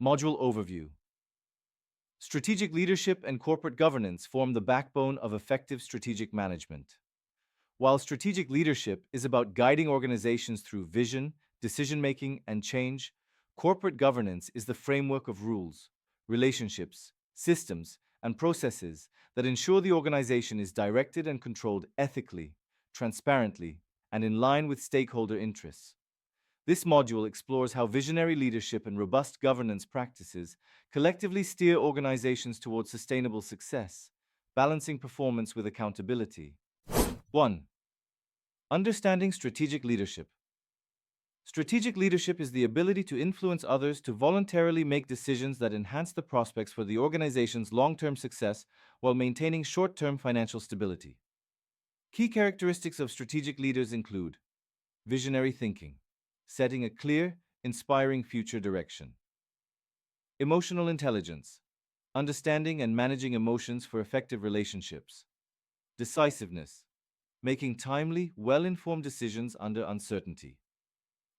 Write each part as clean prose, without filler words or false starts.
Module Overview. Strategic leadership and corporate governance form the backbone of effective strategic management. While strategic leadership is about guiding organizations through vision, decision-making, and change, corporate governance is the framework of rules, relationships, systems, and processes that ensure the organization is directed and controlled ethically, transparently, and in line with stakeholder interests. This module explores how visionary leadership and robust governance practices collectively steer organizations towards sustainable success, balancing performance with accountability. 1. Understanding strategic leadership. Strategic leadership is the ability to influence others to voluntarily make decisions that enhance the prospects for the organization's long-term success while maintaining short-term financial stability. Key characteristics of strategic leaders include visionary thinking, setting a clear, inspiring future direction. Emotional intelligence, understanding and managing emotions for effective relationships. Decisiveness, making timely, well-informed decisions under uncertainty.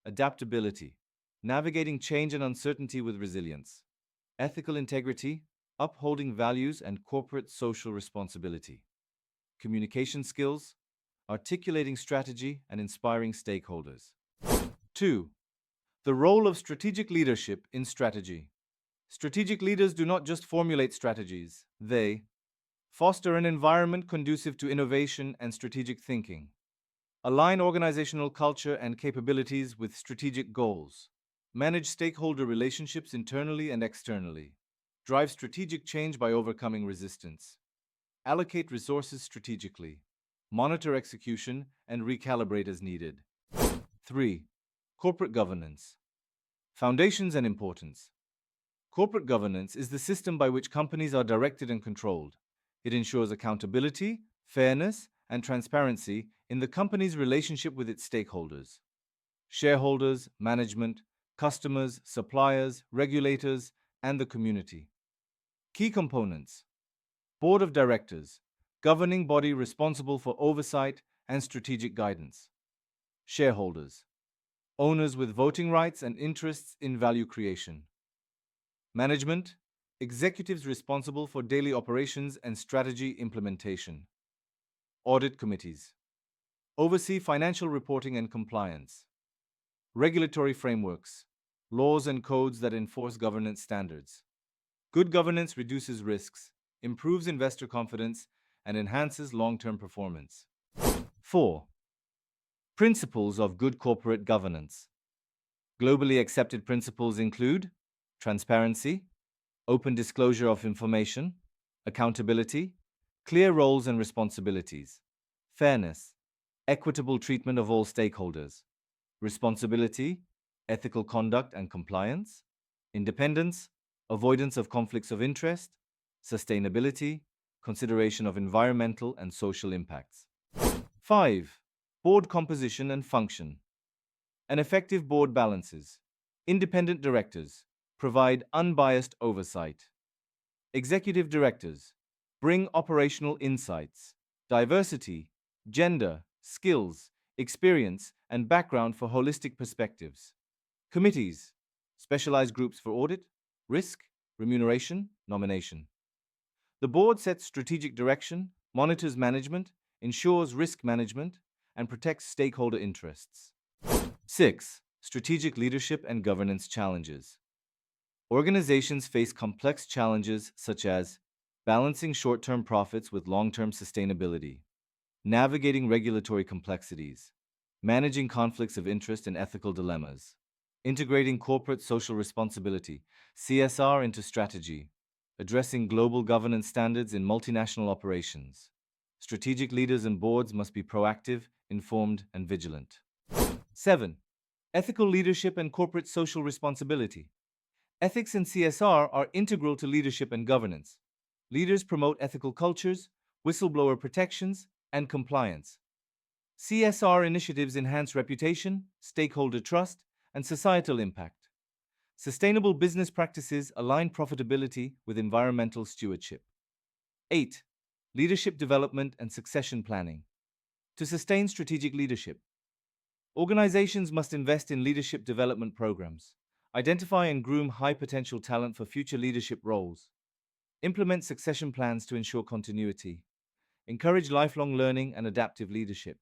Adaptability, navigating change and uncertainty with resilience. Ethical integrity, upholding values and corporate social responsibility. Communication skills, articulating strategy and inspiring stakeholders. 2. The role of strategic leadership in strategy. Strategic leaders do not just formulate strategies, they foster an environment conducive to innovation and strategic thinking, align organizational culture and capabilities with strategic goals, manage stakeholder relationships internally and externally, drive strategic change by overcoming resistance, allocate resources strategically, monitor execution, and recalibrate as needed. 3. Corporate governance. Foundations and importance. Corporate governance is the system by which companies are directed and controlled. It ensures accountability, fairness, and transparency in the company's relationship with its stakeholders. Shareholders, management, customers, suppliers, regulators, and the community. Key components. Board of Directors, governing body responsible for oversight and strategic guidance. Shareholders, owners with voting rights and interests in value creation. Management, executives responsible for daily operations and strategy implementation. Audit committees, oversee financial reporting and compliance. Regulatory frameworks, laws and codes that enforce governance standards. Good governance reduces risks, improves investor confidence, and enhances long-term performance. 4. Principles of good corporate governance. Globally accepted principles include transparency, open disclosure of information, accountability, clear roles and responsibilities, fairness, equitable treatment of all stakeholders, responsibility, ethical conduct and compliance, independence, avoidance of conflicts of interest, sustainability, consideration of environmental and social impacts. 5. Board composition and function. An effective board balances. Independent directors provide unbiased oversight. Executive directors bring operational insights, diversity, gender, skills, experience, and background for holistic perspectives. Committees, specialized groups for audit, risk, remuneration, nomination. The board sets strategic direction, monitors management, ensures risk management, and protects stakeholder interests. 6. Strategic leadership and governance challenges. Organizations face complex challenges such as balancing short-term profits with long-term sustainability, navigating regulatory complexities, managing conflicts of interest and ethical dilemmas, integrating corporate social responsibility, CSR, into strategy, addressing global governance standards in multinational operations. Strategic leaders and boards must be proactive, informed, and vigilant. 7. Ethical leadership and corporate social responsibility. Ethics and CSR are integral to leadership and governance. Leaders promote ethical cultures, whistleblower protections, and compliance. CSR initiatives enhance reputation, stakeholder trust, and societal impact. Sustainable business practices align profitability with environmental stewardship. 8. Leadership development and succession planning. To sustain strategic leadership, organizations must invest in leadership development programs, Identify and groom high potential talent for future leadership roles. Implement succession plans to ensure continuity. Encourage lifelong learning and adaptive leadership.